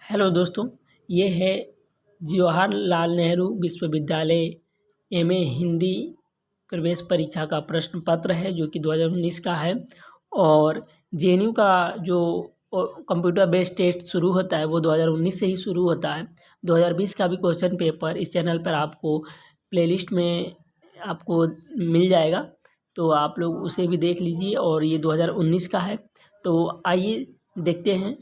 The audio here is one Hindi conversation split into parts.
हेलो दोस्तों, ये है जवाहरलाल नेहरू विश्वविद्यालय एमए हिंदी प्रवेश परीक्षा का प्रश्न पत्र है जो कि 2019 का है। और जेएनयू का जो कंप्यूटर बेस्ड टेस्ट शुरू होता है वो 2019 से ही शुरू होता है। 2020 का भी क्वेश्चन पेपर इस चैनल पर आपको प्लेलिस्ट में आपको मिल जाएगा, तो आप लोग उसे भी देख लीजिए। और ये 2019 का है, तो आइए देखते हैं।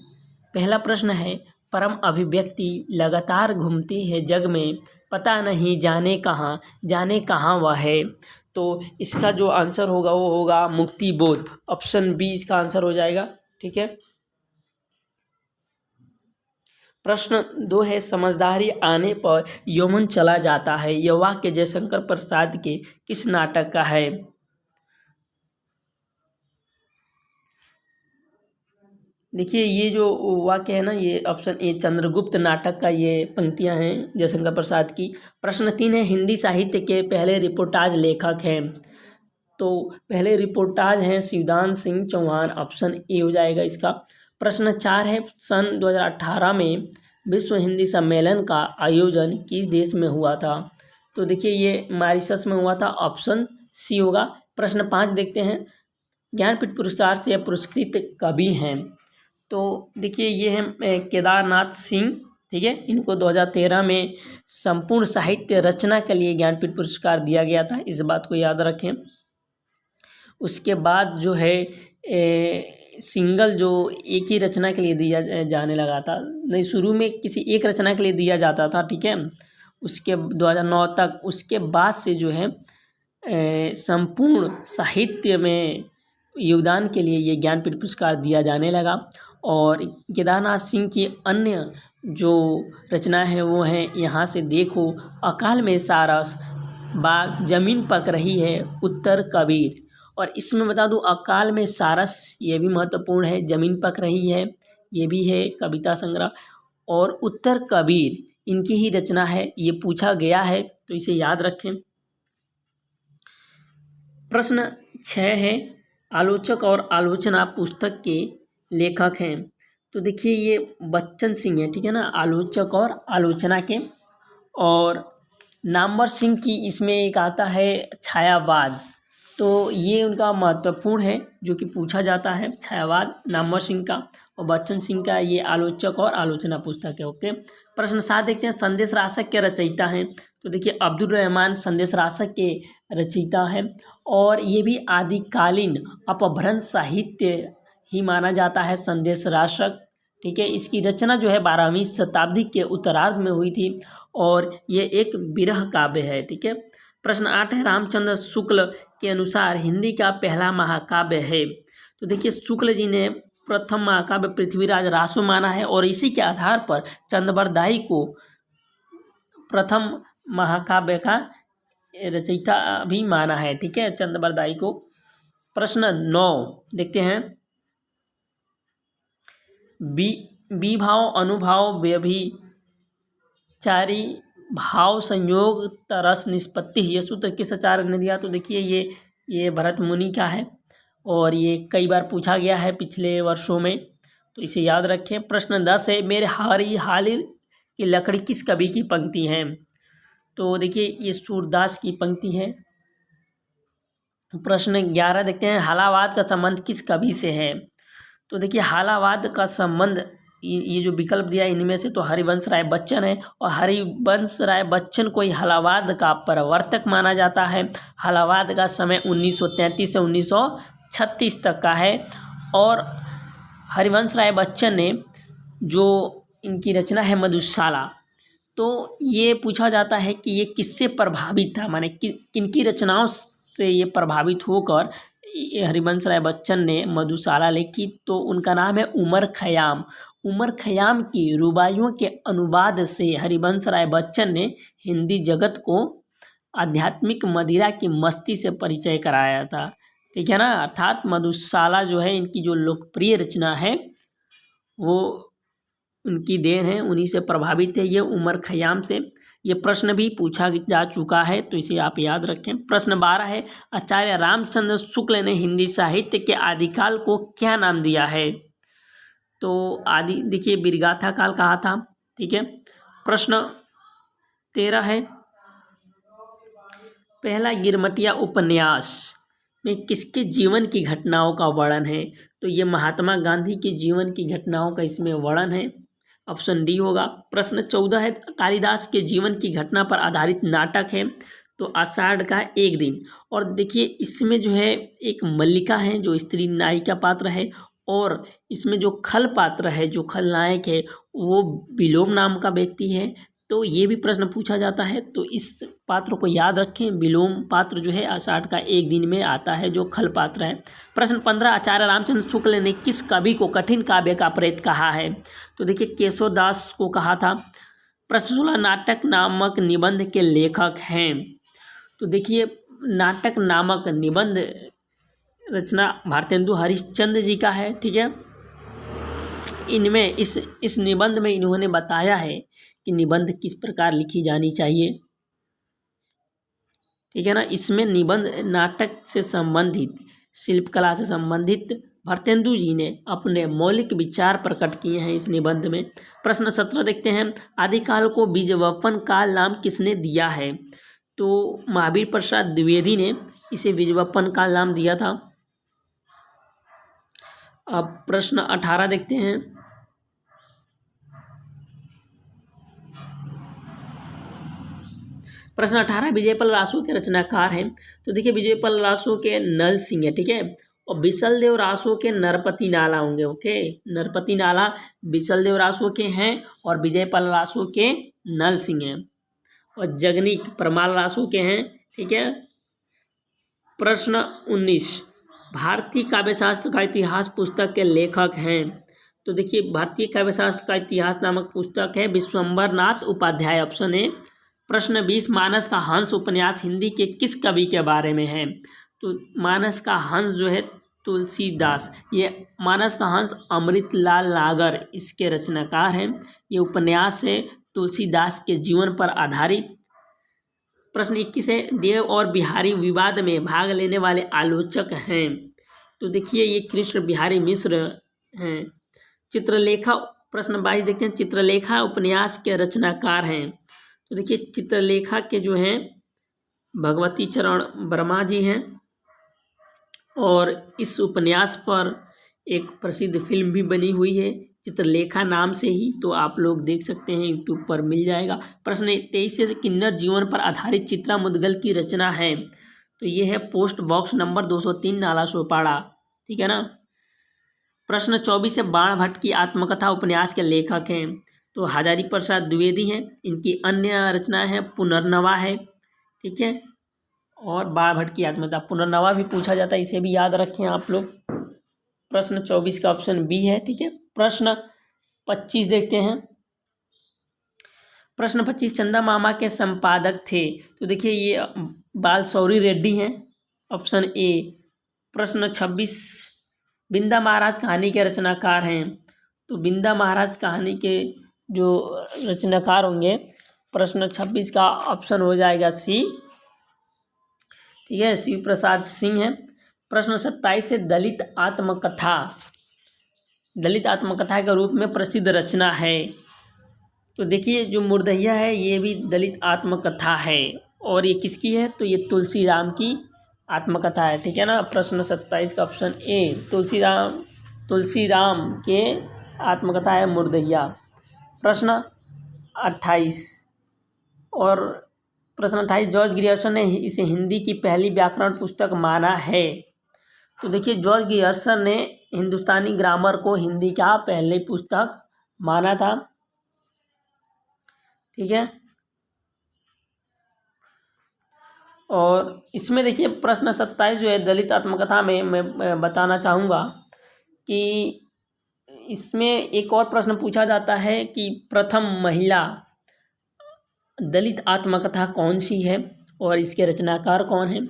पहला प्रश्न है, परम अभिव्यक्ति लगातार घूमती है जग में, पता नहीं जाने कहाँ वह है। तो इसका जो आंसर होगा वो होगा मुक्ति बोध। ऑप्शन बी इसका आंसर हो जाएगा। ठीक है। प्रश्न 2 है, समझदारी आने पर यौवन चला जाता है, यह वाक्य जयशंकर प्रसाद के किस नाटक का है। देखिए, ये जो वाक्य है ना, ये ऑप्शन ए चंद्रगुप्त नाटक का ये पंक्तियां हैं जयशंकर प्रसाद की। प्रश्न 3 है, हिंदी साहित्य के पहले रिपोर्टाज लेखक हैं। तो पहले रिपोर्टाज हैं शिवदान सिंह चौहान। ऑप्शन ए हो जाएगा इसका। प्रश्न 4 है, सन 2018 में विश्व हिंदी सम्मेलन का आयोजन किस देश में हुआ था। तो देखिए, ये मॉरिशस में हुआ था। ऑप्शन सी होगा। प्रश्न 5 देखते हैं, ज्ञानपीठ पुरस्कार से पुरस्कृत कवि हैं। तो देखिए, ये हैं केदारनाथ सिंह। ठीक है, इनको 2013 में संपूर्ण साहित्य रचना के लिए ज्ञानपीठ पुरस्कार दिया गया था, इस बात को याद रखें। उसके बाद जो है सिंगल जो एक ही रचना के लिए दिया जाने लगा था, नहीं, शुरू में किसी एक रचना के लिए दिया जाता था। ठीक है, उसके 2009 तक। उसके बाद से जो है संपूर्ण साहित्य में योगदान के लिए ये ज्ञानपीठ पुरस्कार दिया जाने लगा। और केदारनाथ सिंह की अन्य जो रचना है वो है यहाँ से देखो, अकाल में सारस, बाग, जमीन पक रही है, उत्तर कबीर। और इसमें बता दूं, अकाल में सारस ये भी महत्वपूर्ण है, जमीन पक रही है ये भी है कविता संग्रह, और उत्तर कबीर इनकी ही रचना है, ये पूछा गया है, तो इसे याद रखें। प्रश्न 6 है, आलोचक और आलोचना पुस्तक के लेखक हैं। तो देखिए, ये बच्चन सिंह है। ठीक है ना, आलोचक और आलोचना के। और नामवर सिंह की इसमें एक आता है छायावाद, तो ये उनका महत्वपूर्ण है जो कि पूछा जाता है, छायावाद नामवर सिंह का। और बच्चन सिंह का ये आलोचक और आलोचना पुस्तक है। ओके। प्रश्न 7 देखते हैं, संदेश रासक के रचयिता हैं। तो देखिए, अब्दुल रहमान संदेश रासक के रचयिता हैं, और ये भी आदिकालीन अपभ्रंश साहित्य ही माना जाता है संदेश रासक। ठीक है, इसकी रचना जो है 12वीं शताब्दी के उत्तरार्ध में हुई थी, और ये एक विरह काव्य है। ठीक है। प्रश्न 8 है, रामचंद्र शुक्ल के अनुसार हिंदी का पहला महाकाव्य है। तो देखिए, शुक्ल जी ने प्रथम महाकाव्य पृथ्वीराज रासो माना है, और इसी के आधार पर चंद्रबरदाई को प्रथम महाकाव्य का रचयिता भी माना है। ठीक है, चंद्रबरदाई को। प्रश्न 9 देखते हैं, विभाव अनुभाव व्यभिचारी भाव संयोग तरस निष्पत्ति, ये सूत्र किस आचार्य ने दिया। तो देखिए, ये भरत मुनि का है, और ये कई बार पूछा गया है पिछले वर्षों में, तो इसे याद रखें। प्रश्न 10 है, मेरे हारी हालिर की लकड़ी किस कवि की पंक्ति है। तो देखिए, ये सूरदास की पंक्ति है। प्रश्न 11 देखते हैं, हालावाद का संबंध किस कवि से है। तो देखिए, हालावाद का संबंध, ये जो विकल्प दिया इनमें से तो हरिवंश राय बच्चन है, और हरिवंश राय बच्चन को हालावाद का प्रवर्तक माना जाता है। हालावाद का समय 1933 से 1936 तक का है, और हरिवंश राय बच्चन ने जो इनकी रचना है मधुशाला, तो ये पूछा जाता है कि ये किससे प्रभावित था, माने किनकी रचनाओं से ये प्रभावित होकर हरिवंश राय बच्चन ने मधुशाला लिखी। तो उनका नाम है उमर खयाम। उमर खयाम की रुबाइयों के अनुवाद से हरिवंश राय बच्चन ने हिंदी जगत को आध्यात्मिक मदिरा की मस्ती से परिचय कराया था। ठीक है ना, अर्थात मधुशाला जो है इनकी जो लोकप्रिय रचना है वो उनकी देन है, उन्हीं से प्रभावित है ये उमर खयाम से। ये प्रश्न भी पूछा जा चुका है, तो इसे आप याद रखें। प्रश्न 12 है, आचार्य रामचंद्र शुक्ल ने हिंदी साहित्य के आदिकाल को क्या नाम दिया है। तो आदि देखिए वीरगाथा काल कहा था। ठीक है, प्रश्न 13 है, पहला गिरमटिया उपन्यास में किसके जीवन की घटनाओं का वर्णन है? तो ये महात्मा गांधी के जीवन की घटनाओं का इसमें वर्णन है, ऑप्शन डी होगा। प्रश्न 14 है, कालिदास के जीवन की घटना पर आधारित नाटक है, तो आषाढ़ का एक दिन। और देखिए इसमें जो है एक मल्लिका है जो स्त्री नायिका पात्र है, और इसमें जो खल पात्र है, जो खलनायक है, वो विलोम नाम का व्यक्ति है। तो ये भी प्रश्न पूछा जाता है, तो इस पात्र को याद रखें। विलोम पात्र जो है आषाढ़ का एक दिन में आता है, जो खल पात्र है। प्रश्न 15, आचार्य रामचंद्र शुक्ल ने किस कवि को कठिन काव्य का प्रेत कहा है? तो देखिए केशव दास को कहा था। प्रश्न 16, नाटक नामक निबंध के लेखक हैं? तो देखिए नाटक नामक निबंध रचना भारतेंदु हरिश्चंद्र जी का है। ठीक है, इनमें इस निबंध में इन्होंने बताया है कि निबंध किस प्रकार लिखी जानी चाहिए। ठीक है ना, इसमें निबंध नाटक से संबंधित, शिल्पकला से संबंधित भारतेंदु जी ने अपने मौलिक विचार प्रकट किए हैं इस निबंध में। प्रश्न 17 देखते हैं, आदिकाल को बीजवपन काल नाम किसने दिया है? तो महावीर प्रसाद द्विवेदी ने इसे बीजवपन काल नाम दिया था। अब प्रश्न 18 देखते हैं, प्रश्न 18, विजयपाल रासो के रचनाकार हैं? तो देखिए विजयपाल रासो के नल सिंह है। ठीक है, और बिसल देव रासो के नरपति नाला होंगे। ओके, नरपति नाला बिसल देव रासो के हैं और विजयपाल रासो के नल सिंह हैं, और जगनीक परमाल रासो के हैं। ठीक है, प्रश्न 19, भारतीय काव्यशास्त्र का इतिहास पुस्तक के लेखक हैं? तो देखिए भारतीय काव्यशास्त्र का इतिहास नामक पुस्तक है विश्वम्बर नाथ उपाध्याय, ऑप्शन ए। प्रश्न 20, मानस का हंस उपन्यास हिंदी के किस कवि के बारे में है? तो मानस का हंस जो है तुलसीदास, ये मानस का हंस अमृतलाल नागर इसके रचनाकार हैं। ये उपन्यास है तुलसीदास के जीवन पर आधारित। प्रश्न 21 है, देव और बिहारी विवाद में भाग लेने वाले आलोचक हैं? तो देखिए ये कृष्ण बिहारी मिश्र हैं। चित्रलेखा, प्रश्न 22 देखते हैं, चित्रलेखा उपन्यास के रचनाकार हैं? तो देखिए चित्रलेखा के जो हैं भगवती चरण वर्मा जी हैं, और इस उपन्यास पर एक प्रसिद्ध फिल्म भी बनी हुई है चित्रलेखा नाम से ही, तो आप लोग देख सकते हैं, यूट्यूब पर मिल जाएगा। प्रश्न 23 से, किन्नर जीवन पर आधारित चित्रा मुदगल की रचना है? तो ये है पोस्ट बॉक्स नंबर 203 नाला सोपाड़ा। ठीक है ना। प्रश्न 24 है, बाण भट्ट की आत्मकथा उपन्यास के लेखक हैं? तो हजारी प्रसाद द्विवेदी हैं। इनकी अन्य रचनाएं हैं पुनर्नवा है। ठीक है, और बाण भट्ट की आत्मकथा पुनर्नवा भी पूछा जाता है, इसे भी याद रखें आप लोग। प्रश्न 24 का ऑप्शन बी है। ठीक है, प्रश्न 25 देखते हैं। प्रश्न 25, चंदा मामा के संपादक थे? तो देखिए ये बालशौरी रेड्डी हैं, ऑप्शन ए। प्रश्न 26, बिंदा महाराज कहानी के रचनाकार हैं? तो बिंदा महाराज कहानी के जो रचनाकार होंगे, प्रश्न 26 का ऑप्शन हो जाएगा सी। ठीक है, शिव प्रसाद सिंह है। प्रश्न 27 से, दलित आत्मकथा के रूप में प्रसिद्ध रचना है? तो देखिए जो मुर्दहिया है ये भी दलित आत्मकथा है, और ये किसकी है? तो ये तुलसीराम की आत्मकथा है। ठीक है ना। प्रश्न 27 का ऑप्शन ए, तुलसीराम के आत्मकथा है मुर्दहिया। प्रश्न 28, और प्रश्न 28, जॉर्ज ग्रियर्सन ने इसे हिंदी की पहली व्याकरण पुस्तक माना है? तो देखिए जॉर्ज ग्रियर्सन ने हिंदुस्तानी ग्रामर को हिंदी का पहली पुस्तक माना था। ठीक है, और इसमें देखिए प्रश्न 27 जो है दलित आत्मकथा में मैं बताना चाहूँगा कि इसमें एक और प्रश्न पूछा जाता है कि प्रथम महिला दलित आत्मकथा कौन सी है और इसके रचनाकार कौन हैं?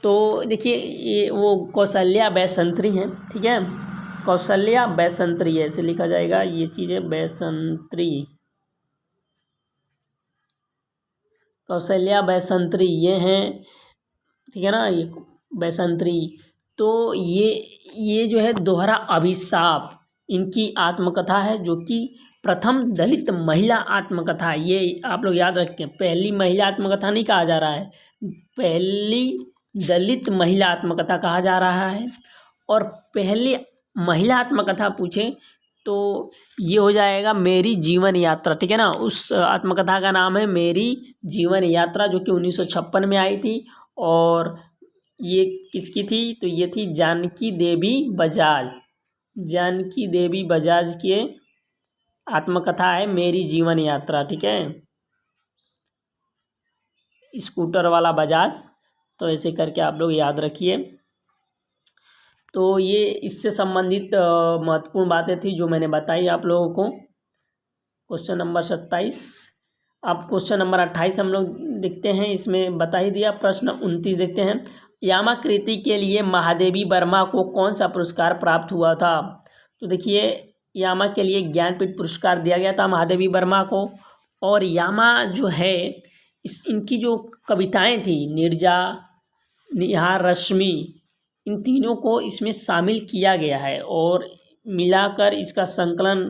तो देखिए ये वो कौशल्या बैसंत्री हैं। ठीक है, कौशल्या बैसंत्री ऐसे लिखा जाएगा, ये चीज़ है बैसंत्री, कौशल्या बैसंत्री ये हैं। ठीक है ना, ये बैसंत्री। तो ये जो है दोहरा अभिशाप, इनकी आत्मकथा है, जो कि प्रथम दलित महिला आत्मकथा। ये आप लोग याद रखें, पहली महिला आत्मकथा नहीं कहा जा रहा है, पहली दलित महिला आत्मकथा कहा जा रहा है। और पहली महिला आत्मकथा पूछे तो ये हो जाएगा मेरी जीवन यात्रा, ठीक है ना। उस आत्मकथा का नाम है मेरी जीवन यात्रा, जो कि 1956 में आई थी। और ये किसकी थी, तो ये थी जानकी देवी बजाज। जानकी देवी बजाज की आत्मकथा है मेरी जीवन यात्रा, ठीक है। स्कूटर वाला बजाज, तो ऐसे करके आप लोग याद रखिए। तो ये इससे संबंधित महत्वपूर्ण बातें थी जो मैंने बताई आप लोगों को। Question number 27। अब क्वेश्चन नंबर 28 हम लोग देखते हैं, इसमें बता ही दिया। प्रश्न 29 देखते हैं, यामाकृति के लिए महादेवी वर्मा को कौन सा पुरस्कार प्राप्त हुआ था। तो देखिए, यामा के लिए ज्ञानपीठ पुरस्कार दिया गया था महादेवी वर्मा को। और यामा जो है, इनकी जो कविताएं थी, नीरजा, निहार, रश्मि, इन तीनों को इसमें शामिल किया गया है और मिलाकर इसका संकलन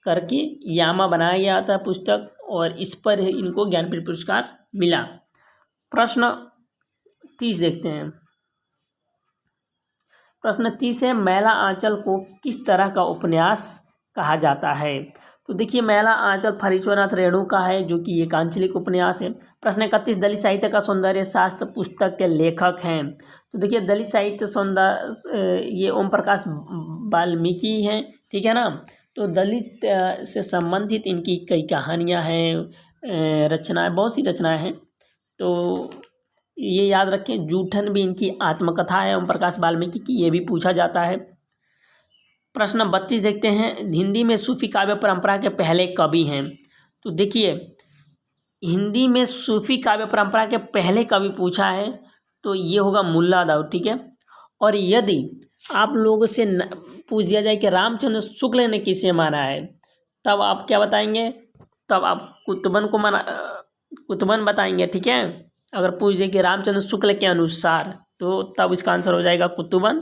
करके यामा बनाया गया था पुस्तक, और इस पर इनको ज्ञानपीठ पुरस्कार मिला। प्रश्न 30 देखते हैं। प्रश्न 30 है, मैला आंचल को किस तरह का उपन्यास कहा जाता है। तो देखिए, मैला आंचल फरीश्वरनाथ रेणु का है, जो कि एक आंचलिक उपन्यास है। प्रश्न 31, दलित साहित्य का सौंदर्य शास्त्र पुस्तक के लेखक हैं। तो देखिए, दलित साहित्य सौंदर्य ये ओम प्रकाश वाल्मीकि हैं, ठीक है ना। तो दलित से संबंधित इनकी कई कहानियाँ हैं, रचनाएं, बहुत सी रचनाएं हैं। तो ये याद रखें। जूठन भी इनकी आत्मकथा है ओम प्रकाश वाल्मीकि की, ये भी पूछा जाता है। प्रश्न 32 देखते हैं, हिंदी में सूफी काव्य परंपरा के पहले कवि हैं। तो देखिए, हिंदी में सूफी काव्य परंपरा के पहले कवि पूछा है तो ये होगा मुल्ला दाऊद, ठीक है। और यदि आप लोगों से पूछ दिया जाए कि रामचंद्र शुक्ल ने किसे माना है, तब आप क्या बताएंगे, तब आप कुतुबन बताएंगे, ठीक है। अगर पूछ दे कि रामचंद्र शुक्ल के अनुसार, तो तब इसका आंसर हो जाएगा कुतुबन।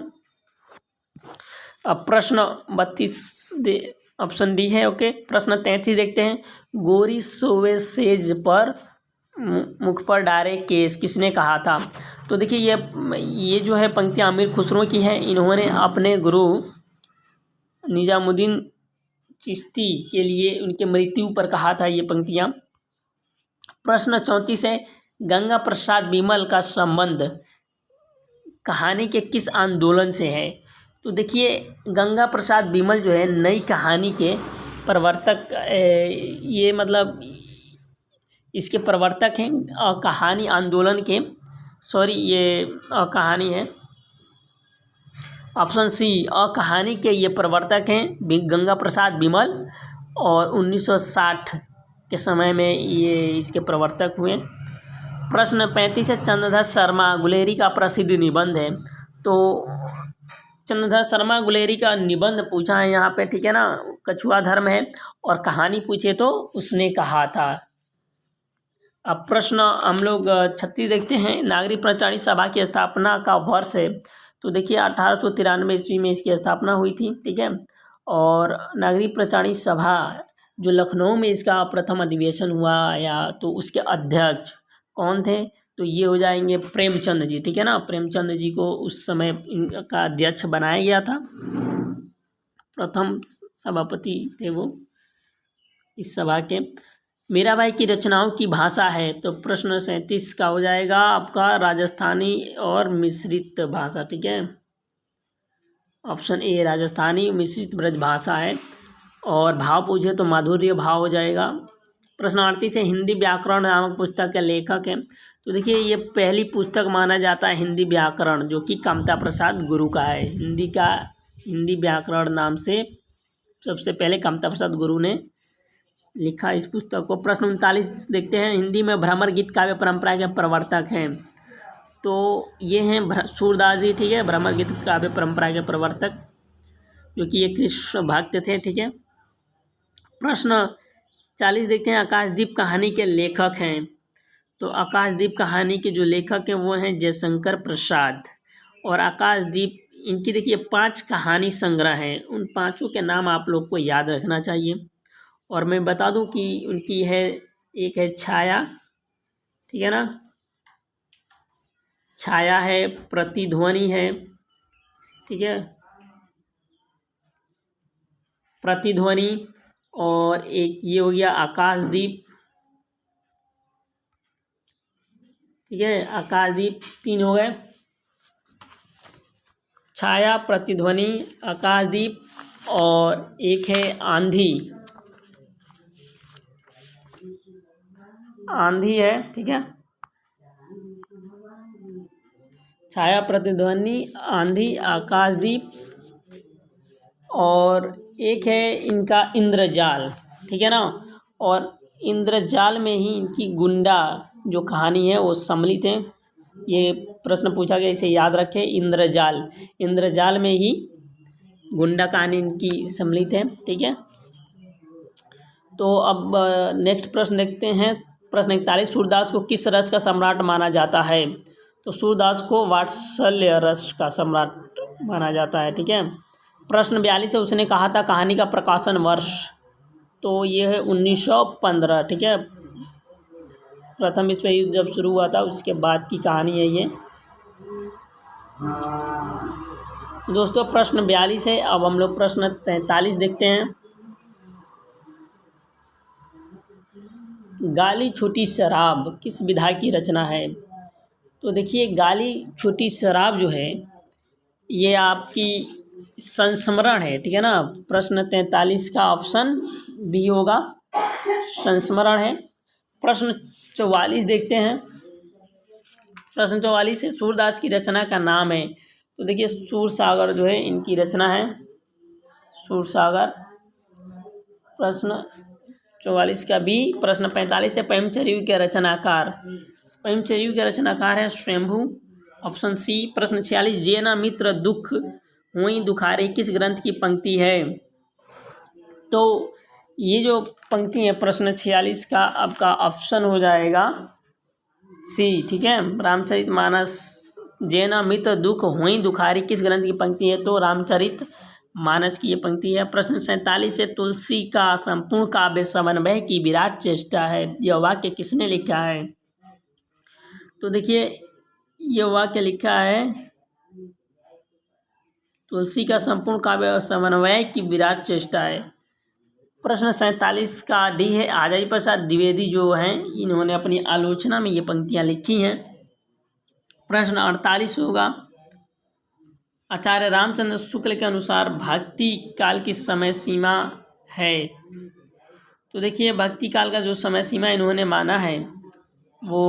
अब प्रश्न 32 ऑप्शन डी है, ओके। प्रश्न 33 देखते हैं, गोरी सोवे सेज पर मुख पर डारे केस किसने कहा था। तो देखिए, ये जो है पंक्तियाँ अमीर खुसरो की है। इन्होंने अपने गुरु निजामुद्दीन चिश्ती के लिए उनके मृत्यु पर कहा था ये पंक्तियाँ। प्रश्न 34 है, गंगा प्रसाद बिमल का संबंध कहानी के किस आंदोलन से है। तो देखिए, गंगा प्रसाद बिमल जो है नई कहानी के प्रवर्तक, ये मतलब इसके प्रवर्तक हैं। कहानी आंदोलन के, सॉरी ये कहानी है, ऑप्शन सी, कहानी के ये प्रवर्तक हैं गंगा प्रसाद बिमल। और 1960 के समय में ये इसके प्रवर्तक हुए। प्रश्न 35 है, चंद्रधर शर्मा गुलेरी का प्रसिद्ध निबंध है। तो चंद्रधर शर्मा गुलेरी का निबंध पूछा है यहाँ पे, ठीक है ना। कछुआ धर्म है। और कहानी पूछे तो उसने कहा था। अब प्रश्न हम लोग 36 देखते हैं, नागरिक प्रचारिणी सभा की स्थापना का वर्ष है। तो देखिए, 1893 ईस्वी में इसकी स्थापना हुई थी, ठीक है। और नागरिक प्रचारिणी सभा जो लखनऊ में इसका प्रथम अधिवेशन हुआ, या तो उसके अध्यक्ष कौन थे, तो ये हो जाएंगे प्रेमचंद जी, ठीक है ना। प्रेमचंद जी को उस समय इनका अध्यक्ष बनाया गया था, प्रथम सभापति थे वो इस सभा के। मीराबाई की रचनाओं की भाषा है। तो प्रश्न 37 का हो जाएगा आपका राजस्थानी और मिश्रित भाषा, ठीक है। ऑप्शन ए राजस्थानी मिश्रित ब्रज भाषा है। और भाव पूछे तो माधुर्य भाव हो जाएगा। प्रश्न 38 है, हिंदी व्याकरण नामक पुस्तक के लेखक हैं। तो देखिए, ये पहली पुस्तक माना जाता है हिंदी व्याकरण, जो कि कामता प्रसाद गुरु का है। हिंदी व्याकरण नाम से सबसे पहले कामता प्रसाद गुरु ने लिखा इस पुस्तक को। प्रश्न 39 देखते हैं, हिंदी में भ्रमर गीत काव्य परंपरा के प्रवर्तक हैं। तो ये हैं सूरदास जी, ठीक है, भ्रमर गीत काव्य परंपरा के प्रवर्तक, जो कि ये कृष्ण भक्त थे, ठीक है। प्रश्न 40 देखते हैं, आकाशदीप कहानी के लेखक हैं। तो आकाशदीप कहानी के जो लेखक हैं वो हैं जयशंकर प्रसाद। और आकाशदीप इनकी देखिए 5 कहानी संग्रह हैं, उन पाँचों के नाम आप लोग को याद रखना चाहिए। और मैं बता दूं कि उनकी है, एक है छाया, ठीक है ना, छाया है, प्रतिध्वनि है, ठीक है, प्रतिध्वनि, और एक ये हो गया आकाशदीप, ठीक है, आकाशदीप 3 हो गए, छाया, प्रतिध्वनि, आकाशदीप, और एक है आंधी, आंधी है, ठीक है, छाया, प्रतिध्वनि, आंधी, आकाशदीप, और एक है इनका इंद्रजाल, ठीक है ना। और इंद्रजाल में ही इनकी गुंडा जो कहानी है वो सम्मिलित है। ये प्रश्न पूछा गया, इसे याद रखें, इंद्रजाल, इंद्रजाल में ही गुंडा कहानी इनकी सम्मिलित है, ठीक है। तो अब नेक्स्ट प्रश्न देखते हैं। प्रश्न 41, सूरदास को किस रस का सम्राट माना जाता है? तो सूरदास को वात्सल्य रस का सम्राट माना जाता है, ठीक है। प्रश्न 42 है, उसने कहा था कहानी का प्रकाशन वर्ष, तो ये है 1915, ठीक है, प्रथम विश्व युद्ध जब शुरू हुआ था उसके बाद की कहानी है ये। दोस्तों प्रश्न 42 है, अब हम लोग प्रश्न 43 देखते हैं। गाली छोटी शराब किस विधा की रचना है? तो देखिए गाली छोटी शराब जो है ये आपकी संस्मरण है, ठीक है ना। प्रश्न 43 का ऑप्शन बी होगा, संस्मरण है। प्रश्न 44 देखते हैं। प्रश्न 44 है, सूरदास की रचना का नाम है? तो देखिए सूरसागर जो है इनकी रचना है, सूरसागर, प्रश्न 44 का बी। प्रश्न 45 है, पैमचर्यु के रचनाकार? पैमचर्यु के रचनाकार है स्वयंभू, ऑप्शन सी। प्रश्न 46, जेना मित्र दुख हुई दुखारे किस ग्रंथ की पंक्ति है? तो ये जो पंक्ति है प्रश्न 46 का आपका ऑप्शन हो जाएगा सी, ठीक है, रामचरितमानस। जेना मित्र दुख हुई दुखारी किस ग्रंथ की पंक्ति है? तो रामचरित मानस की ये पंक्ति है। प्रश्न 47 से, तुलसी का संपूर्ण काव्य समन्वय की विराट चेष्टा है, यह वाक्य किसने लिखा है? तो देखिए यह वाक्य लिखा है, तुलसी का संपूर्ण काव्य समन्वय की विराट चेष्टा है। प्रश्न 47 का डी है, आचार्य प्रसाद द्विवेदी जो हैं इन्होंने अपनी आलोचना में ये पंक्तियां लिखी हैं। प्रश्न 48 होगा, आचार्य रामचंद्र शुक्ल के अनुसार भक्ति काल की समय सीमा है? तो देखिए भक्ति काल का जो समय सीमा इन्होंने माना है वो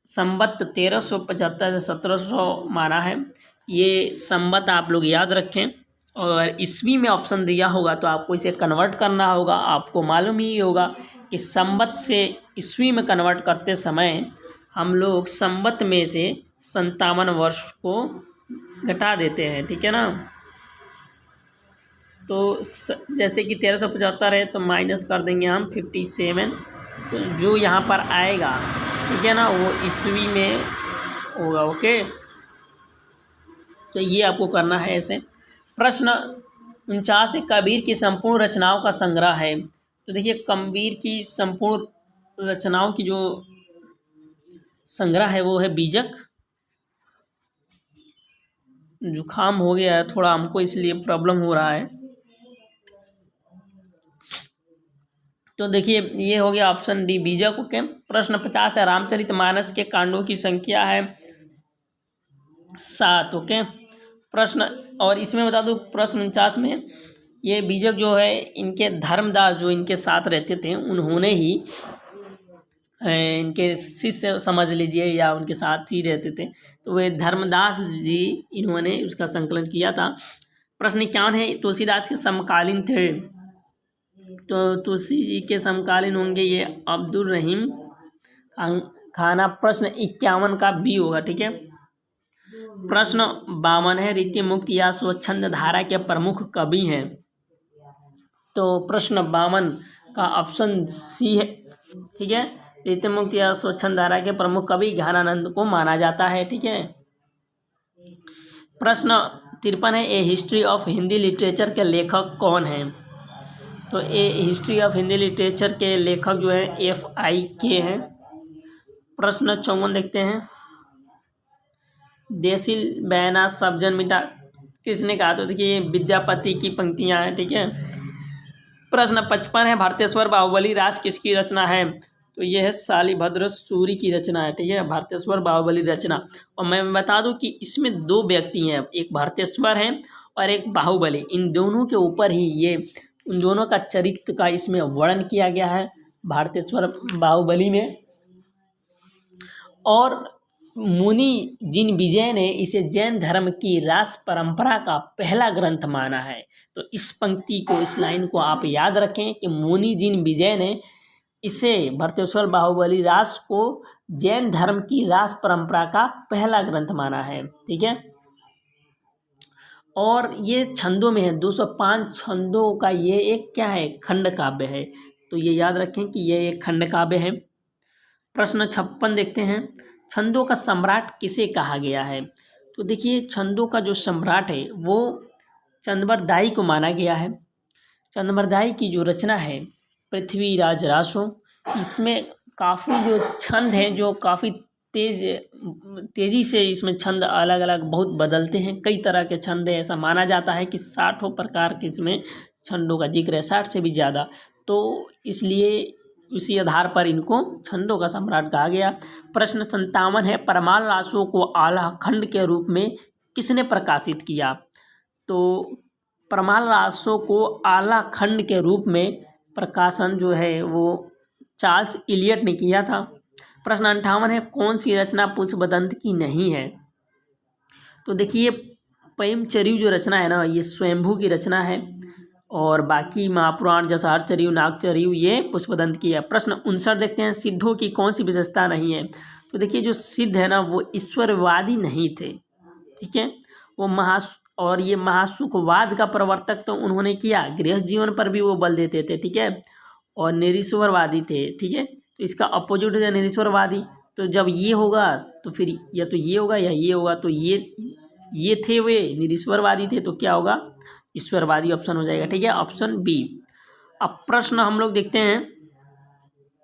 संवत 1375 से 1700 माना है। ये संवत आप लोग याद रखें, और ईस्वी में ऑप्शन दिया होगा तो आपको इसे कन्वर्ट करना होगा। आपको मालूम ही होगा कि संवत से ईस्वी में कन्वर्ट करते समय हम लोग संवत में से 57 वर्ष को घटा देते हैं, ठीक है ना। तो जैसे कि 1375 है तो माइनस कर देंगे हम 57, तो जो यहाँ पर आएगा, ठीक है ना, वो ईस्वी में होगा, ओके। तो ये आपको करना है ऐसे। प्रश्न 49 है, कबीर की संपूर्ण रचनाओं का संग्रह है? तो देखिए कबीर की संपूर्ण रचनाओं की जो संग्रह है वो है बीजक। जुकाम हो गया है थोड़ा हमको, इसलिए प्रॉब्लम हो रहा है। तो देखिए ये हो गया ऑप्शन डी बीजक, ओके। प्रश्न 50 है, रामचरितमानस के कांडों की संख्या है 7, ओके। प्रश्न, और इसमें बता दूं प्रश्न 49 में ये बीजक जो है इनके धर्मदास जो इनके साथ रहते थे उन्होंने ही इनके शिष्य समझ लीजिए या उनके साथ ही रहते थे, तो वे धर्मदास जी इन्होंने उसका संकलन किया था। प्रश्न 51 है, तुलसीदास के समकालीन थे? तो तुलसी जी के समकालीन होंगे ये अब्दुल रहीम खाना। प्रश्न 51 का बी होगा, ठीक है। प्रश्न 52 है, रीति मुक्त या स्वच्छंद धारा के प्रमुख कवि हैं? तो प्रश्न 52 का ऑप्शन सी है, ठीक है, रीति मुक्त या स्वच्छंद धारा के प्रमुख कवि ज्ञानानंद को माना जाता है, ठीक है। प्रश्न 53 है, ए हिस्ट्री ऑफ हिंदी लिटरेचर के लेखक कौन हैं? तो ए हिस्ट्री ऑफ हिंदी लिटरेचर के लेखक जो हैं FIK हैं। प्रश्न 54 देखते हैं, देसिल बैना सब जन मिटा किसने कहा? तो देखिए ये विद्यापति की पंक्तियां हैं, ठीक है। प्रश्न 55 है, भारतेश्वर बाहुबली रास किसकी रचना है? तो ये है शालिभद्र सूरी की रचना है, ठीक है, भारतेश्वर बाहुबली रचना। और मैं बता दूं कि इसमें 2 व्यक्ति हैं, एक भारतेश्वर है और एक बाहुबली। इन दोनों के ऊपर ही ये उन दोनों का चरित्र का इसमें वर्णन किया गया है भारतेश्वर बाहुबली में। और मुनि जिन विजय ने इसे जैन धर्म की रास परंपरा का पहला ग्रंथ माना है। तो इस पंक्ति को, इस लाइन को आप याद रखें कि मुनि जिन विजय ने इसे भारतेश्वर बाहुबली रास को जैन धर्म की रास परंपरा का पहला ग्रंथ माना है, ठीक है। और ये छंदों में है, 205 छंदों का ये एक क्या है? खंड काव्य है। तो ये याद रखें कि ये एक खंड काव्य है। प्रश्न 56 देखते हैं, छंदों का सम्राट किसे कहा गया है? तो देखिए छंदों का जो सम्राट है वो चंद्रबरदाई को माना गया है। चंद्रबरदाई की जो रचना है पृथ्वीराज रासो, इसमें काफ़ी जो छंद हैं जो काफ़ी तेज़ी से इसमें छंद अलग अलग बहुत बदलते हैं, कई तरह के छंद हैं। ऐसा माना जाता है कि 60 प्रकार के इसमें छंदों का जिक्र है, 60 से भी ज़्यादा। तो इसलिए उसी आधार पर इनको छंदों का सम्राट कहा गया। प्रश्न 57 है, परमाल रासों को आला खंड के रूप में किसने प्रकाशित किया? तो परमाल रासों को आला खंड के रूप में प्रकाशन जो है वो चार्ल्स इलियट ने किया था। प्रश्न 58 है, कौन सी रचना पुष्पदंत की नहीं है? तो देखिए पैमचरियु जो रचना है ना, ये स्वयंभू की रचना है और बाकी महापुराण जैसा हरचरियु नागचरियु ये पुष्पदंत की है। प्रश्न 59 देखते हैं, सिद्धों की कौन सी विशेषता नहीं है? तो देखिए जो सिद्ध है ना वो ईश्वरवादी नहीं थे, ठीक है। वो और ये महासुखवाद का प्रवर्तक तो उन्होंने किया, गृहस्थ जीवन पर भी वो बल देते थे, ठीक है। और निरीश्वरवादी थे, ठीक है। तो इसका अपोजिट है निरीश्वरवादी। तो जब ये होगा तो फिर या तो ये होगा या ये होगा। तो ये थे, वे निरीश्वरवादी थे, तो क्या होगा? ईश्वरवादी ऑप्शन हो जाएगा, ठीक है, ऑप्शन बी। अब प्रश्न हम लोग देखते हैं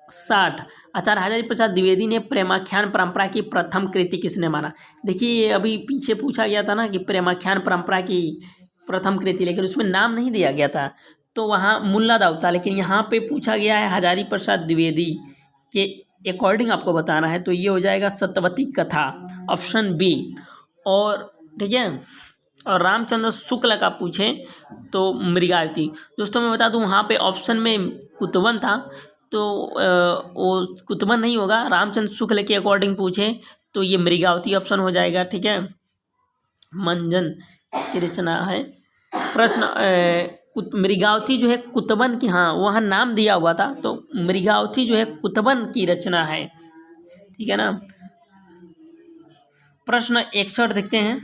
60, आचार्य हजारी प्रसाद द्विवेदी ने प्रेमाख्यान परंपरा की प्रथम कृति किसने माना? देखिए ये अभी पीछे पूछा गया था ना कि प्रेमाख्यान परंपरा की प्रथम कृति, लेकिन उसमें नाम नहीं दिया गया था, तो वहाँ मुल्ला दाऊद था। लेकिन यहाँ पे पूछा गया है हजारी प्रसाद द्विवेदी के अकॉर्डिंग आपको बताना है, तो ये हो जाएगा सत्यवती कथा, ऑप्शन बी। और ठीक है, और रामचंद्र शुक्ल का पूछें तो मृगावती। दोस्तों मैं बता दूं वहाँ पे ऑप्शन में कुतवन था, तो वो कुतवन नहीं होगा। रामचंद्र शुक्ल के अकॉर्डिंग पूछें तो ये मृगावती ऑप्शन हो जाएगा, ठीक है। मंजन की रचना है। प्रश्न मृगावती जो है कुतवन की, हाँ वहाँ नाम दिया हुआ था, तो मृगावती जो है कुतवन की रचना है, ठीक है ना। प्रश्न 61 देखते हैं,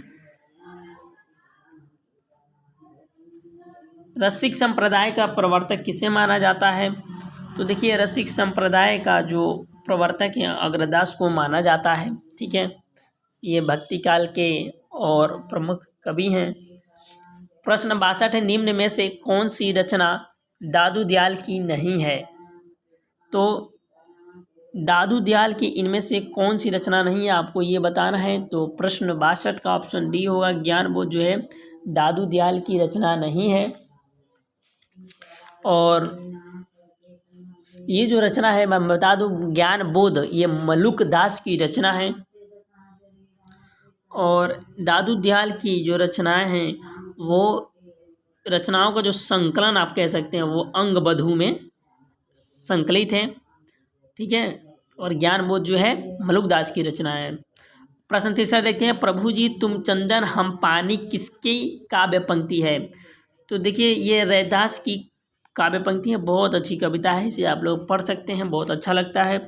रसिक संप्रदाय का प्रवर्तक किसे माना जाता है? तो देखिए रसिक संप्रदाय का जो प्रवर्तक है अग्रदास को माना जाता है, ठीक है। ये भक्ति काल के और प्रमुख कवि हैं। प्रश्न 62 है, निम्न में से कौन सी रचना दादू दयाल की नहीं है? तो दादू दयाल की इनमें से कौन सी रचना नहीं है आपको ये बताना है। तो प्रश्न 62 का ऑप्शन डी होगा, ज्ञानबोध जो है दादू दयाल की रचना नहीं है। और ये जो रचना है मैं बता दूं, ज्ञानबोध ये मलुक दास की रचना है। और दादू दयाल की जो रचनाएं हैं वो रचनाओं का जो संकलन आप कह सकते हैं वो अंगबधू में संकलित है, ठीक है। और ज्ञानबोध जो है मलुक दास की रचना है। प्रश्न 63 देखते हैं, प्रभु जी तुम चंदन हम पानी किसकी काव्य पंक्ति है? तो देखिए ये रैदास की काव्य पंक्ति है, बहुत अच्छी कविता है, इसे आप लोग पढ़ सकते हैं, बहुत अच्छा लगता है।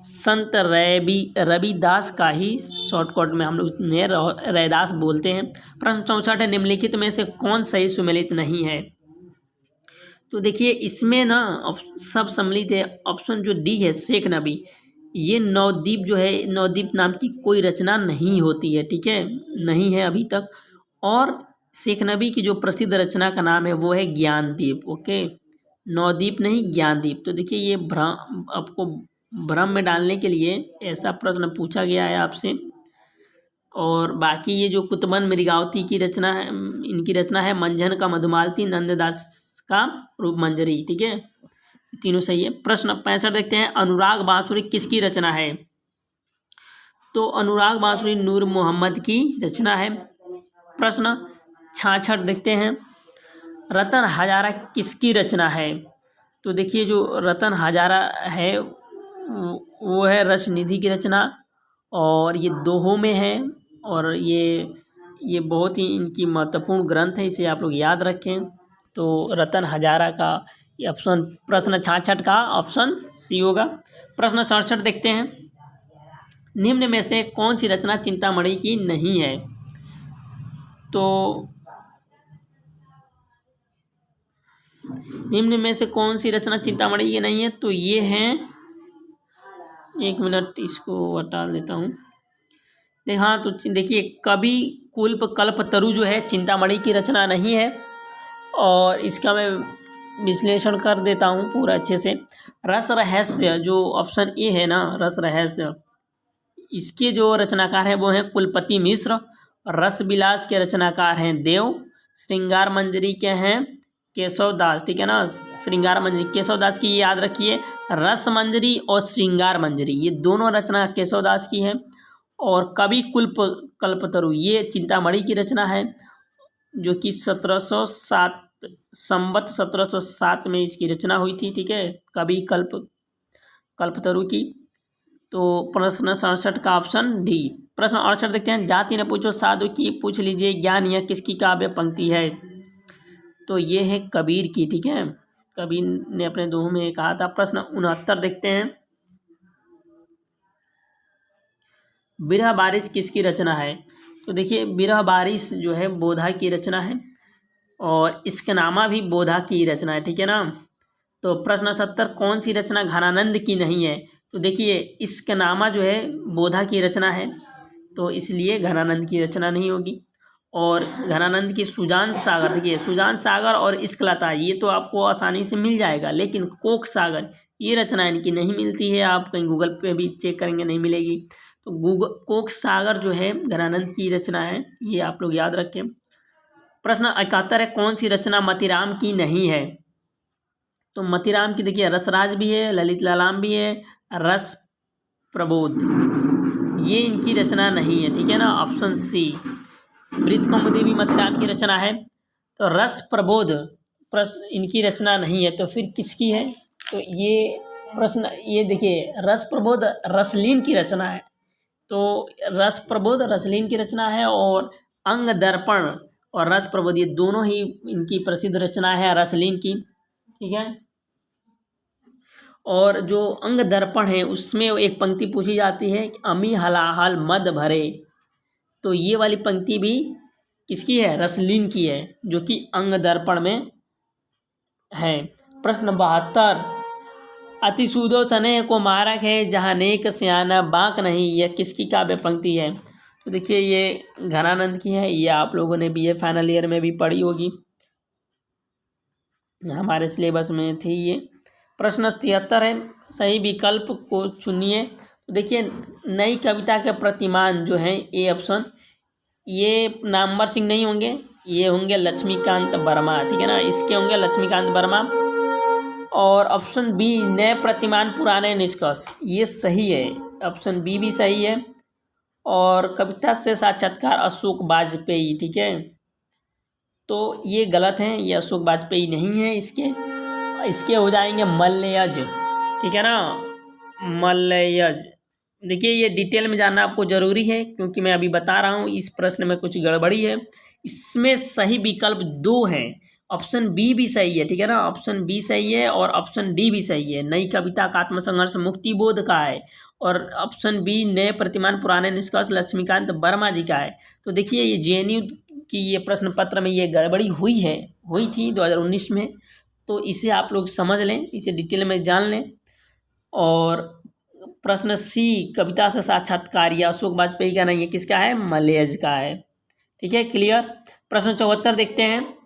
संत रविदास का ही शॉर्टकट में हम लोग रैदास बोलते हैं। प्रश्न 64 है, निम्नलिखित में से कौन सही सुमेलित नहीं है? तो देखिए इसमें ना सब सम्मिलित है। ऑप्शन जो डी है शेख नबी, ये नवद्वीप जो है, नवद्वीप नाम की कोई रचना नहीं होती है, ठीक है, नहीं है अभी तक। और शेख नबी की जो प्रसिद्ध रचना का नाम है वो है ज्ञानदीप। ओके, नवदीप नहीं, ज्ञानदीप। तो देखिए ये भ्रम, आपको भ्रम में डालने के लिए ऐसा प्रश्न पूछा गया है आपसे। और बाकी ये जो कुतुबन मृगावती की रचना है, इनकी रचना है मंझन का मधुमालती, नंददास का रूपमंजरी। ठीक है, तीनों सही है। प्रश्न 65 देखते हैं, अनुराग बांसुरी किसकी रचना है? तो अनुराग बांसुरी नूर मोहम्मद की रचना है। प्रश्न 66 देखते हैं, रतन हजारा किसकी रचना है? तो देखिए जो रतन हजारा है वो है रसनिधि की रचना, और ये दोहों में है, और ये बहुत ही इनकी महत्वपूर्ण ग्रंथ है, इसे आप लोग याद रखें। तो रतन हजारा का ये ऑप्शन, प्रश्न 66 का ऑप्शन सी होगा। प्रश्न 67 देखते हैं, निम्न में से कौन सी रचना चिंतामणि की नहीं है? तो निम्न में से कौन सी रचना चिंतामणि की नहीं है? तो ये है, एक मिनट इसको हटा लेता हूँ। हाँ, तो देखिए कवि कुल्प कल्पतरु जो है चिंतामणि की रचना नहीं है, और इसका मैं विश्लेषण कर देता हूँ पूरा अच्छे से। रस रहस्य जो ऑप्शन ए है ना, रस रहस्य, इसके जो रचनाकार हैं वो हैं कुलपति मिश्र। रस विलास के रचनाकार हैं देव। श्रृंगार मंजरी के हैं केशव दास। ठीक है ना, श्रृंगार मंजरी केशव दास की, ये याद रखिए। रस मंजरी और श्रृंगार मंजरी ये दोनों रचना केशव दास की है। और कवि कुल्प कल्पतरु ये चिंतामणि की रचना है, जो कि 1707 संवत 1707 में इसकी रचना हुई थी। ठीक है, कवि कल्पतरु की। तो प्रश्न 67 का ऑप्शन डी। प्रश्न 68 देखते हैं, जाति न पूछो साधु की पूछ लीजिए ज्ञान, यह किसकी काव्य पंक्ति है? तो ये है कबीर की। ठीक है, कबीर ने अपने दोहों में कहा था। प्रश्न 69 देखते हैं, बिरह बारिश किसकी रचना है? तो देखिए बिरह बारिश जो है बोधा की रचना है, और इश्कनामा भी बोधा की रचना है। ठीक है ना। तो प्रश्न 70, कौन सी रचना घनानंद की नहीं है? तो देखिए इश्कनामा जो है बोधा की रचना है, तो इसलिए घनानंद की रचना नहीं होगी। और घनानंद की सुजान सागर, देखिए सुजान सागर और इश्कलता ये तो आपको आसानी से मिल जाएगा, लेकिन कोक सागर ये रचना इनकी नहीं मिलती है। आप कहीं गूगल पे भी चेक करेंगे नहीं मिलेगी। तो कोक सागर जो है घनानंद की रचना है, ये आप लोग याद रखें। प्रश्न 71 है, कौन सी रचना मतीराम की नहीं है? तो मतीराम की देखिए रसराज भी है, ललित लालाम भी है, रस प्रबोध ये इनकी रचना नहीं है। ठीक है ना, ऑप्शन सी। मृत कौमुदी भी मतीराम की रचना है। तो रस प्रबोध प्रश्न इनकी रचना नहीं है, तो फिर किसकी है? तो ये प्रश्न, ये देखिए रस प्रबोध रसलीन की रचना है। तो रस प्रबोध रसलीन की रचना है, और अंग दर्पण और रस प्रबोध ये दोनों ही इनकी प्रसिद्ध रचना है रसलीन की। ठीक है, और जो अंग दर्पण है उसमें एक पंक्ति पूछी जाती है कि अमी हलाहल मद भरे, तो ये वाली पंक्ति भी किसकी है? रसलीन की है, जो कि अंग दर्पण में है। प्रश्न 72, अति सूदो स्नेह को मारक है जहाँ नेक सियाना बांक नहीं, यह किसकी काव्य पंक्ति है? तो देखिए ये घनानंद की है, ये आप लोगों ने BA फाइनल ईयर में भी पढ़ी होगी, हमारे सिलेबस में थी ये। प्रश्न 73 है, सही विकल्प को चुनिए। तो देखिए नई कविता के प्रतिमान जो हैं ए ऑप्शन, ये नामवर सिंह नहीं होंगे, ये होंगे लक्ष्मीकांत वर्मा। ठीक है ना, इसके होंगे लक्ष्मीकांत वर्मा। और ऑप्शन बी नए प्रतिमान पुराने निष्कर्ष, ये सही है, ऑप्शन बी भी सही है। और कविता से साक्षात्कार अशोक वाजपेयी। ठीक है, तो ये गलत हैं, ये अशोक वाजपेयी नहीं है। इसके हो जाएंगे मल्लयज। ठीक है ना, मल्लयज। देखिए ये डिटेल में जानना आपको ज़रूरी है, क्योंकि मैं अभी बता रहा हूँ इस प्रश्न में कुछ गड़बड़ी है। इसमें सही विकल्प 2 हैं, ऑप्शन बी भी सही है। ठीक है ना, ऑप्शन बी सही है और ऑप्शन डी भी सही है। नई कविता का आत्मसंघर्ष मुक्ति बोध का है, और ऑप्शन बी नए प्रतिमान पुराने निष्कर्ष लक्ष्मीकांत वर्मा जी का है। तो देखिए ये JNU की ये प्रश्न पत्र में ये गड़बड़ी हुई थी 2019 में, तो इसे आप लोग समझ लें, इसे डिटेल में जान लें। और प्रश्न सी कविता से साक्षात्कार या अशोक वाजपेयी का नहीं है, किसका है? मल्लयज का है। ठीक है, क्लियर। प्रश्न 74 देखते हैं।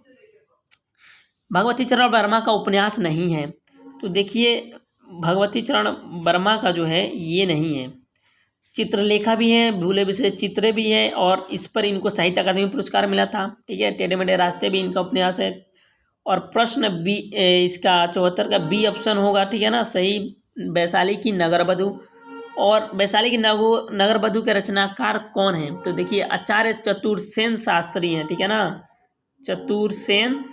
भगवती चरण वर्मा का उपन्यास नहीं है। तो देखिए भगवती चरण वर्मा का जो है ये नहीं है। चित्रलेखा भी है, भूले बिसरे चित्रे भी है, और इस पर इनको साहित्य अकादमी पुरस्कार मिला था। ठीक है, टेढ़े मेढ़े रास्ते भी इनका उपन्यास है। और प्रश्न बी, इसका 74 का बी ऑप्शन होगा। ठीक है ना, सही। वैशाली की नगरवधु। और वैशाली की नगरवधु के रचनाकार कौन है? तो देखिए आचार्य चतुर्सेन शास्त्री हैं। ठीक है ना, चतुर्सेन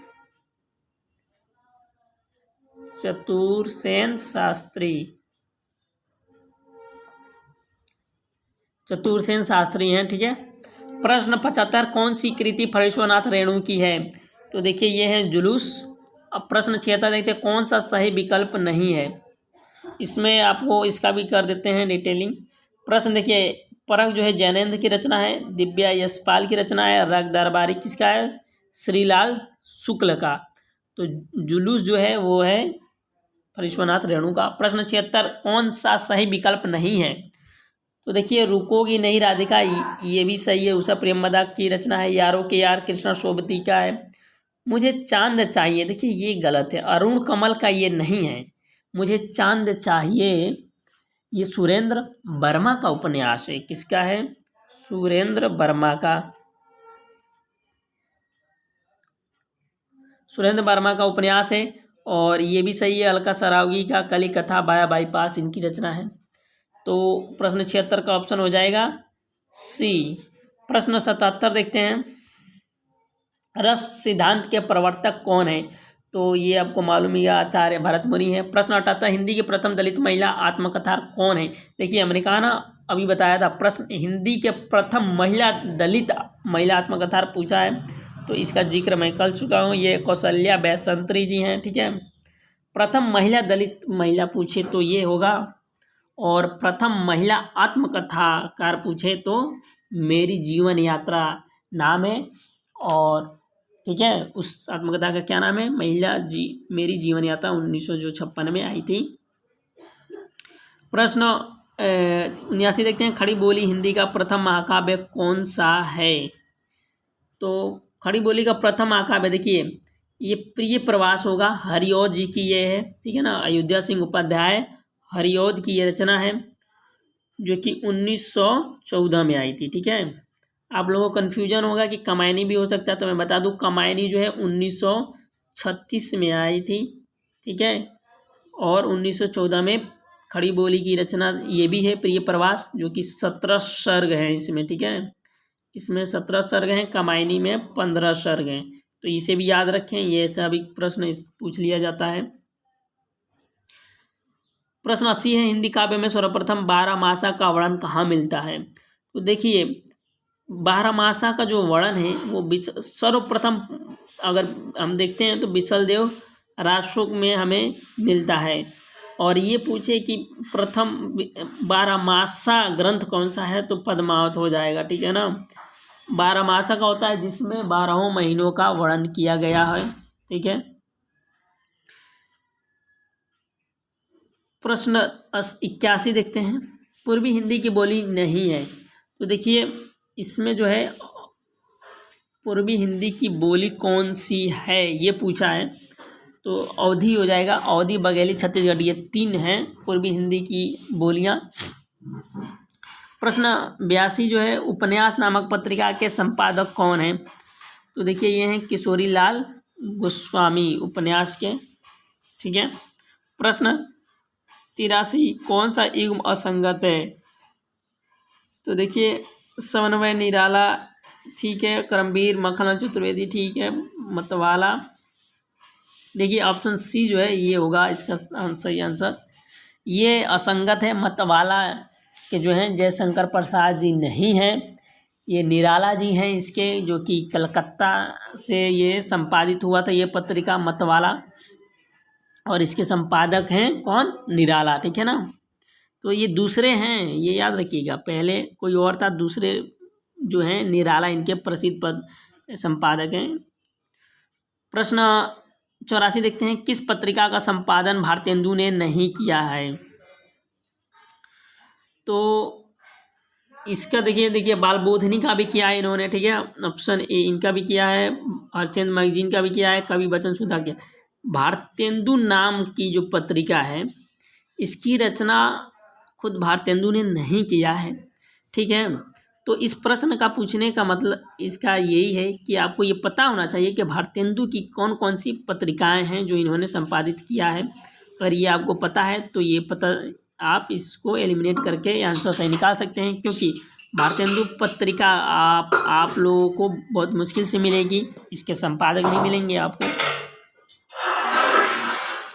शास्त्री हैं। ठीक है। प्रश्न 75 कौन सी कृति फरेश्वरनाथ रेणु की है? तो देखिए ये है जुलूस। अब प्रश्न 76 देखते हैं, कौन सा सही विकल्प नहीं है? इसमें आपको इसका भी कर देते हैं डिटेलिंग। प्रश्न देखिए, परख जो है जैनेन्द्र की रचना है, दिव्या यशपाल की रचना है, रग दरबारी किसका है? श्रीलाल शुक्ल का। तो जुलूस जो है वो है फरेश्वरनाथ रेणु का। प्रश्न 76 कौन सा सही विकल्प नहीं है? तो देखिए रुकोगी नहीं राधिका, ये भी सही है, उषा प्रेमदा की रचना है। यारों के यार कृष्णा सोबती का है। मुझे चांद चाहिए, देखिए ये गलत है, अरुण कमल का ये नहीं है। मुझे चांद चाहिए ये सुरेंद्र वर्मा का उपन्यास है। किसका है? सुरेंद्र वर्मा का उपन्यास है। और ये भी सही है, अलका सरावगी का कली कथा बाया बाईपास इनकी रचना है। तो प्रश्न 76 का ऑप्शन हो जाएगा सी। प्रश्न 77 देखते हैं, रस सिद्धांत के प्रवर्तक कौन है? तो ये आपको मालूम ही है, आचार्य भरतमुनि है। प्रश्न 78 हिंदी की प्रथम दलित महिला आत्मकथार कौन है? देखिए हमने कहा ना, अभी बताया था, प्रश्न हिंदी के प्रथम दलित महिला आत्मकथार पूछा है, तो इसका जिक्र मैं कर चुका हूँ। ये कौशल्या बैसंत्री जी हैं। ठीक है, प्रथम महिला दलित महिला पूछे तो ये होगा, और प्रथम महिला आत्मकथाकार पूछे तो मेरी जीवन यात्रा नाम है। और ठीक है, उस आत्मकथा का क्या नाम है? मेरी जीवन यात्रा 1956 में आई थी। प्रश्न 79 देखते हैं, खड़ी बोली हिंदी का प्रथम महाकाव्य कौन सा है? तो खड़ी बोली का प्रथम महाकाव्य देखिए ये प्रिय प्रवास होगा, हरिऔध जी की ये है। ठीक है ना, अयोध्या सिंह उपाध्याय हरिऔध की ये रचना है, जो कि 1914 में आई थी। ठीक है, आप लोगों को कन्फ्यूजन होगा कि कमायनी भी हो सकता है, तो मैं बता दूं कमायनी जो है 1936 में आई थी। ठीक है, और 1914 में खड़ी बोली की रचना ये भी है प्रिय प्रवास, जो कि 17 सर्ग हैं इसमें। ठीक है, इसमें 17 सर्ग हैं, कमायनी में 15 सर्ग हैं। तो इसे भी याद रखें, ये ऐसा भी प्रश्न पूछ लिया जाता है। प्रश्न 80 है, हिंदी काव्य में सर्वप्रथम 12 मासा का वर्णन कहाँ मिलता है? तो देखिए 12 मासा का जो वर्णन है वो सर्वप्रथम अगर हम देखते हैं तो बिसलदेव राजशोक में हमें मिलता है। और ये पूछे कि प्रथम 12 मासा ग्रंथ कौन सा है, तो पद्मावत हो जाएगा। ठीक है ना, 12 मासा का होता है जिसमें 12 महीनों का वर्णन किया गया है। ठीक है, प्रश्न 81 देखते हैं, पूर्वी हिंदी की बोली नहीं है। तो देखिए इसमें जो है पूर्वी हिंदी की बोली कौन सी है ये पूछा है, तो अवधी हो जाएगा। अवधी, बघेली, छत्तीसगढ़ी, ये 3 हैं पूर्वी हिंदी की बोलियां। प्रश्न 82 जो है, उपन्यास नामक पत्रिका के संपादक कौन हैं? तो देखिए ये हैं किशोरी लाल गोस्वामी उपन्यास के। ठीक है, प्रश्न 83 कौन सा युग्म असंगत है? तो देखिए समन्वय निराला ठीक है, करमवीर, मखनलाल चतुर्वेदी ठीक है, मतवाला। देखिए ऑप्शन सी जो है ये होगा इसका सही आंसर। ये असंगत है, मतवाला के जो हैं जयशंकर प्रसाद जी नहीं हैं, ये निराला जी हैं इसके, जो कि कलकत्ता से ये संपादित हुआ था ये पत्रिका मतवाला, और इसके संपादक हैं कौन? निराला। ठीक है ना, तो ये दूसरे हैं, ये याद रखिएगा, पहले कोई और था, दूसरे जो हैं निराला इनके प्रसिद्ध संपादक हैं। प्रश्न 84 देखते हैं, किस पत्रिका का संपादन भारतेंदु ने नहीं किया है? तो इसका देखिए बालबोधिनी का भी किया है इन्होंने, ठीक है। ऑप्शन ए इनका भी किया है, हरचंद मैगजीन का भी किया है, कवि बचन सुधा किया। भारतेंदु नाम की जो पत्रिका है इसकी रचना खुद भारतेंदु ने नहीं किया है, ठीक है। तो इस प्रश्न का पूछने का मतलब इसका यही है कि आपको ये पता होना चाहिए कि भारतेंदु की कौन कौन सी पत्रिकाएं हैं जो इन्होंने संपादित किया है। अगर ये आपको पता है तो ये पता आप इसको एलिमिनेट करके आंसर सही निकाल सकते हैं, क्योंकि भारतेंदु पत्रिका आप लोगों को बहुत मुश्किल से मिलेगी, इसके संपादक नहीं मिलेंगे आपको।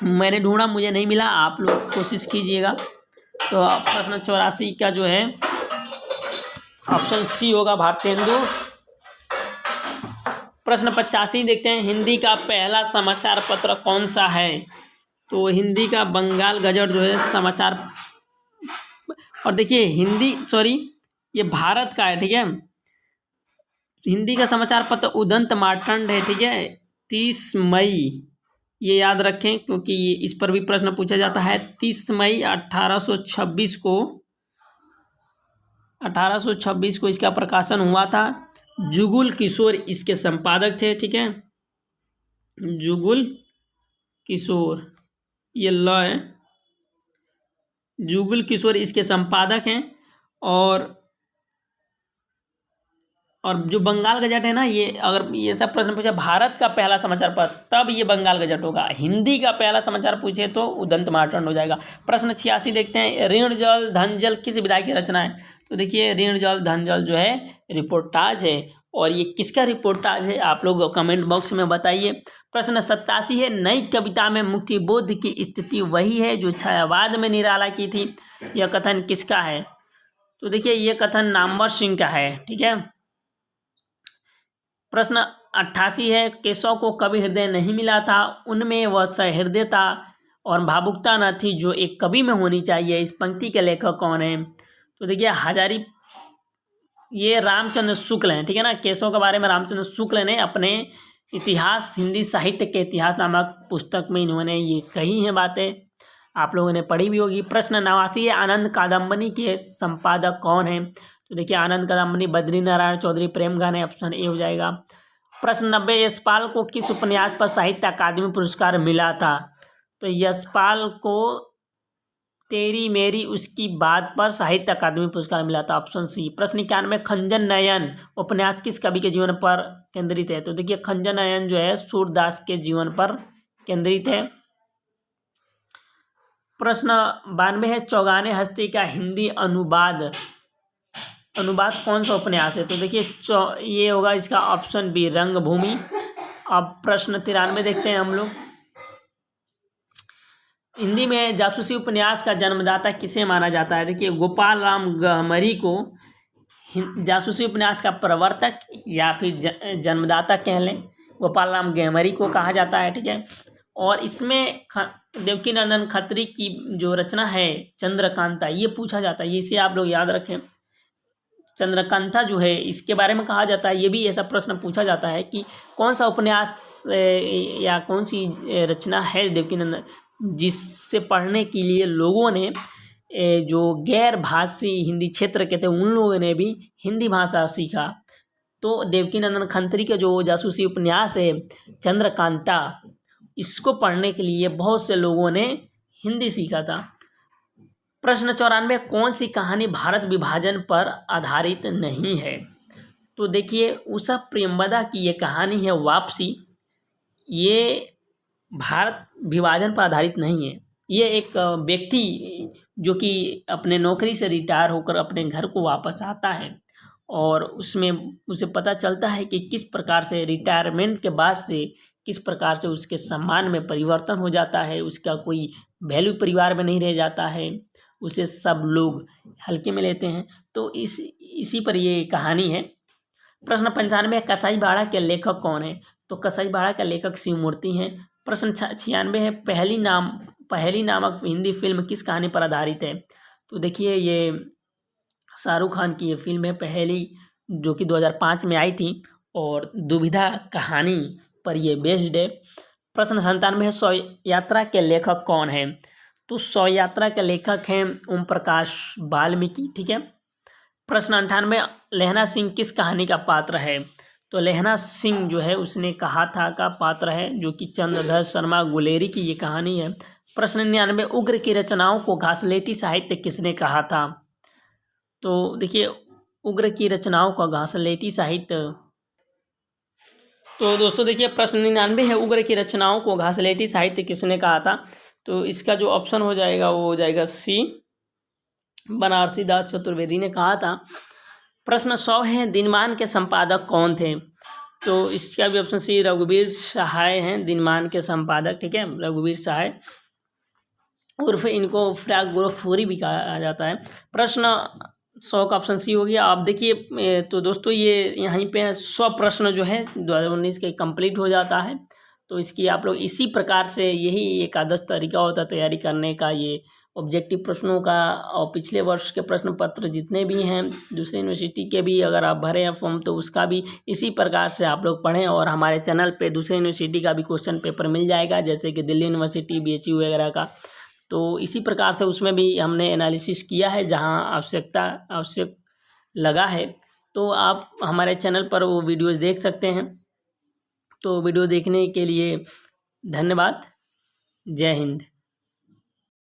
मैंने ढूंढा, मुझे नहीं मिला, आप लोग कोशिश कीजिएगा। तो प्रश्न 84 का जो है ऑप्शन सी होगा, भारतेंदु। प्रश्न 85 देखते हैं, हिंदी का पहला समाचार पत्र कौन सा है? तो हिंदी का बंगाल गजट जो है समाचार, और देखिए ये भारत का है, ठीक है। हिंदी का समाचार पत्र उदंत मार्तंड है, ठीक है। 30 मई, ये याद रखें क्योंकि इस पर भी प्रश्न पूछा जाता है। 30 मई 1826 को इसका प्रकाशन हुआ था। जुगुल किशोर इसके संपादक थे, ठीक है। जुगुल किशोर, ये ल है, जुगुल किशोर इसके संपादक हैं। और जो बंगाल गजट है ना, ये अगर ये सब प्रश्न पूछे भारत का पहला समाचार पत्र तब ये बंगाल गजट होगा। हिंदी का पहला समाचार पूछे तो उदंत मार्तंड हो जाएगा। प्रश्न 86 देखते हैं, ऋण जल धन जल किस विधायक की रचना है? तो देखिए ऋण जल धन जल जो है रिपोर्टाज है, और ये किसका रिपोर्टाज है आप लोग कमेंट बॉक्स में बताइए। प्रश्न 87 है, नई कविता में मुक्तिबोध की स्थिति वही है जो छायावाद में निराला की थी, यह कथन किसका है? तो देखिए ये कथन नामवर सिंह का है, ठीक है। प्रश्न 88 है, केशव को कवि हृदय नहीं मिला था, उनमें वह सहृदयता और भावुकता न थी जो एक कवि में होनी चाहिए, इस पंक्ति के लेखक कौन है? तो देखिए हजारी, ये रामचंद्र शुक्ल हैं, ठीक है ना। केशव के बारे में रामचंद्र शुक्ल ने अपने इतिहास, हिंदी साहित्य के इतिहास नामक पुस्तक में इन्होंने ये कही हैं बातें, आप लोगों ने पढ़ी भी होगी। प्रश्न 89 है, आनंद कादम्बनी के संपादक कौन है? तो देखिए आनंद कादम्बनी बद्री नारायण चौधरी प्रेमघन है, ऑप्शन ए हो जाएगा। प्रश्न 90, यशपाल को किस उपन्यास पर साहित्य अकादमी पुरस्कार मिला था? तो यशपाल को तेरी मेरी उसकी बात पर साहित्य अकादमी पुरस्कार मिला था, ऑप्शन सी। प्रश्न 91, खंजन नयन उपन्यास किस कवि के जीवन पर केंद्रित है? तो देखिए खंजन नयन जो है सूरदास के जीवन पर केंद्रित है। प्रश्न 92 है, चौगाने हस्ती का हिंदी अनुवाद कौन सा उपन्यास है? तो देखिए ये होगा इसका ऑप्शन बी, रंगभूमि। अब प्रश्न 93 देखते हैं हम लोग, हिंदी में जासूसी उपन्यास का जन्मदाता किसे माना जाता है? देखिए गोपाल राम गहमरी को जासूसी उपन्यास का प्रवर्तक या फिर जन्मदाता कह लें, गोपाल राम गहमरी को कहा जाता है, ठीक है। और इसमें देवकीनंदन खत्री की जो रचना है चंद्रकांता, ये पूछा जाता है, इसे आप लोग याद रखें। चंद्रकांता जो है इसके बारे में कहा जाता है, ये भी ऐसा प्रश्न पूछा जाता है कि कौन सा उपन्यास या कौन सी रचना है देवकीनंदन जिससे पढ़ने के लिए लोगों ने जो गैर भाषी हिंदी क्षेत्र के थे उन लोगों ने भी हिंदी भाषा सीखा। तो देवकीनंदन खत्री का जो जासूसी उपन्यास है चंद्रकांता, इसको पढ़ने के लिए बहुत से लोगों ने हिंदी सीखा था। प्रश्न 94, कौन सी कहानी भारत विभाजन पर आधारित नहीं है? तो देखिए उषा प्रेमवदा की ये कहानी है वापसी, ये भारत विभाजन पर आधारित नहीं है। ये एक व्यक्ति जो कि अपने नौकरी से रिटायर होकर अपने घर को वापस आता है और उसमें उसे पता चलता है कि किस प्रकार से रिटायरमेंट के बाद से किस प्रकार से उसके सम्मान में परिवर्तन हो जाता है, उसका कोई वैल्यू परिवार में नहीं रह जाता है, उसे सब लोग हल्के में लेते हैं। तो इसी पर ये कहानी है। प्रश्न 95, कसाई बाड़ा के लेखक कौन है? तो कसाई बाड़ा का लेखक शिव मूर्ति हैं। प्रश्न 96 है, पहली नामक हिंदी फिल्म किस कहानी पर आधारित है? तो देखिए ये शाहरुख खान की ये फिल्म है पहली, जो कि 2005 में आई थी और दुविधा कहानी पर ये बेस्ड है। प्रश्न 97 है, शव यात्रा के लेखक कौन है? तो शव यात्रा के लेखक हैं ओम प्रकाश वाल्मीकि, ठीक है। प्रश्न 98, लहना सिंह किस कहानी का पात्र है? तो लहना सिंह जो है उसने कहा था का पात्र है, जो कि चंद्रधर शर्मा गुलेरी की ये कहानी है। प्रश्न 99, उग्र की रचनाओं को घासलेटी साहित्य किसने कहा था? तो देखिए, उग्र की रचनाओं का घासलेटी साहित्य, तो दोस्तों देखिए प्रश्न 99 है, उग्र की रचनाओं को घासलेटी साहित्य किसने कहा था? तो इसका जो ऑप्शन हो जाएगा वो हो जाएगा सी, बनारसी दास चतुर्वेदी ने कहा था। प्रश्न 100 है, दिनमान के संपादक कौन थे? तो इसका भी ऑप्शन सी, रघुवीर सहाय हैं दिनमान के संपादक, ठीक है, रघुवीर सहाय, उर्फ इनको फ्राक गोरखपुरी भी कहा जाता है। प्रश्न 100 का ऑप्शन सी हो गया। आप देखिए तो दोस्तों ये यहीं पे 100 प्रश्न जो है 2019 के कंप्लीट हो जाता है। तो इसकी आप लोग इसी प्रकार से, यही एक आदर्श तरीका होता है तैयारी करने का, ये ऑब्जेक्टिव प्रश्नों का। और पिछले वर्ष के प्रश्न पत्र जितने भी हैं दूसरे यूनिवर्सिटी के भी अगर आप भरे हैं फॉर्म, तो उसका भी इसी प्रकार से आप लोग पढ़ें। और हमारे चैनल पे दूसरे यूनिवर्सिटी का भी क्वेश्चन पेपर मिल जाएगा, जैसे कि दिल्ली यूनिवर्सिटी, BHU वगैरह का। तो इसी प्रकार से उसमें भी हमने एनालिसिस किया है, जहां आवश्यक लगा है तो आप हमारे चैनल पर वो वीडियोज़ देख सकते हैं। तो वीडियो देखने के लिए धन्यवाद। जय हिंद।